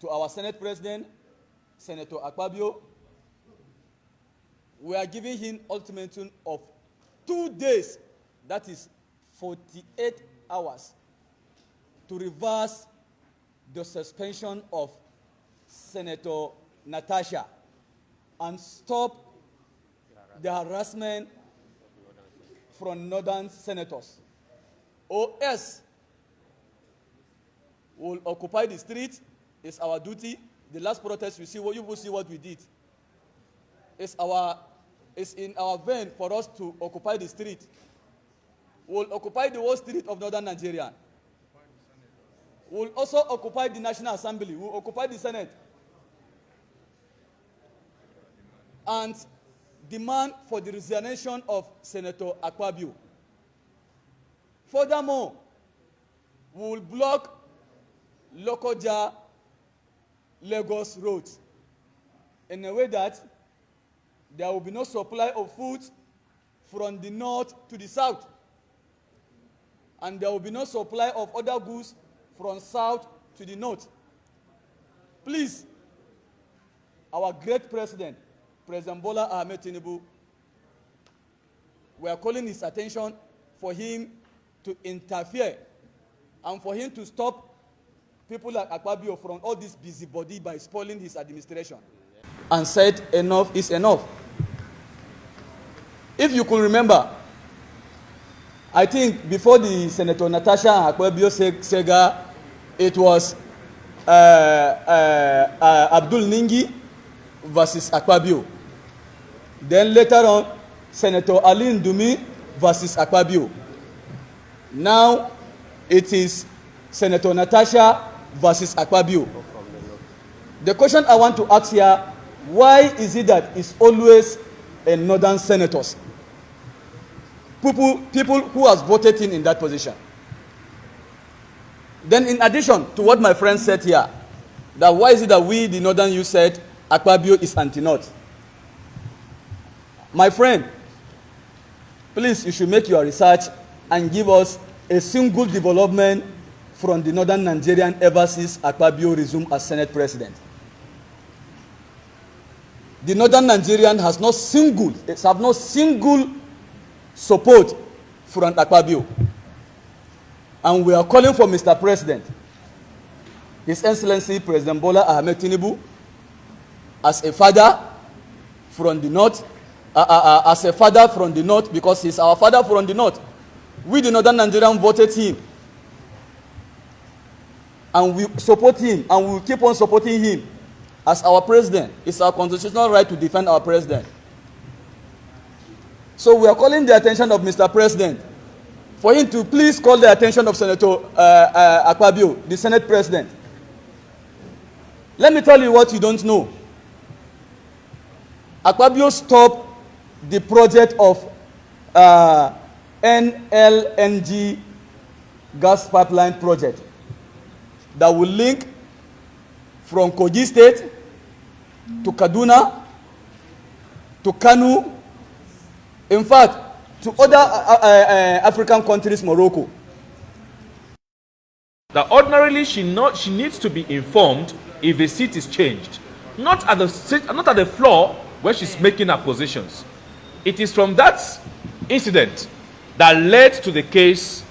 to our Senate President, Senator Akpabio. We are giving him ultimatum of 2 days, that is 48 hours, to reverse the suspension of Senator Natasha and stop the harassment from northern senators. Or else, we'll occupy the street. It's our duty. The last protest, you will see what we did. It's in our vein for us to occupy the street. We'll occupy the whole street of northern Nigeria. We'll also occupy the National Assembly. We'll occupy the Senate. And demand for the resignation of Senator Akpabio. Furthermore, we will block Lokoja Lagos roads in a way that there will be no supply of food from the north to the south. And there will be no supply of other goods from south to the north. Please, our great president, President Bola Ahmed Tinubu, we are calling his attention for him to interfere and for him to stop people like Akpabio from all this busybody by spoiling his administration. And said enough is enough. If you could remember, I think before the Senator Natasha and Akpabio Sega, it was Abdul Ningi versus Akpabio. Then later on, Senator Ali Ndumi versus Akpabio. Now it is Senator Natasha versus Akpabio. The question I want to ask here, why is it that it's always a northern senators? People who has voted in that position. Then in addition to what my friend said here, that why is it that we, the northern youth, said Akpabio is anti-north? My friend, please, you should make your research and give us a single development from the northern Nigerian ever since Akpabio resumed as Senate President. The northern Nigerian have no single support from Akpabio. And we are calling for Mr. President, His Excellency President Bola Ahmed Tinubu, as a father from the north, because he's our father from the north. We, the northern Nigerian, voted him. And we support him, and we will keep on supporting him as our president. It's our constitutional right to defend our president. So we are calling the attention of Mr. President for him to please call the attention of Senator Akpabio, the Senate President. Let me tell you what you don't know. Akpabio stopped the project of NLNG gas pipeline project that will link from Kogi State to Kaduna to Kanu, in fact, to other African countries, Morocco. That ordinarily she needs to be informed if a seat is changed, not at the floor where she's making her positions. It is from that incident that led to the case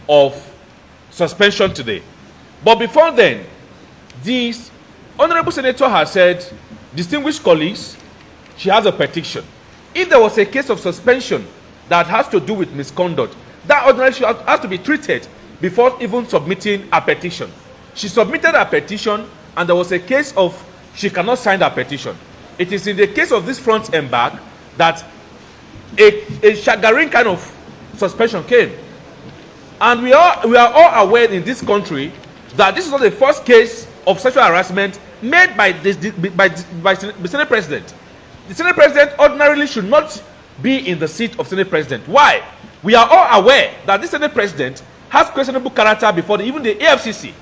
of suspension today. But before then, the Honorable Senator has said, distinguished colleagues, she has a petition. If there was a case of suspension that has to do with misconduct, that ordinarily has to be treated before even submitting a petition. She submitted a petition, and there was a case of she cannot sign a petition. It is in the case of this front and back that a staggering kind of suspension came. And we are all aware in this country that this is not the first case of sexual harassment made by the Senate President. The Senate President ordinarily should not be in the seat of Senate President. Why? We are all aware that this Senate President has questionable character before even the AFCC.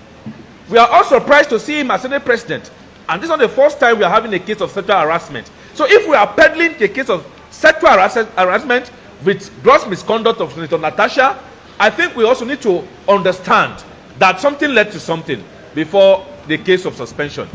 We are all surprised to see him as Senate President. And this is not the first time we are having a case of sexual harassment. So if we are peddling the case of sexual harassment with gross misconduct of Senator Natasha, I think we also need to understand that something led to something before the case of suspension.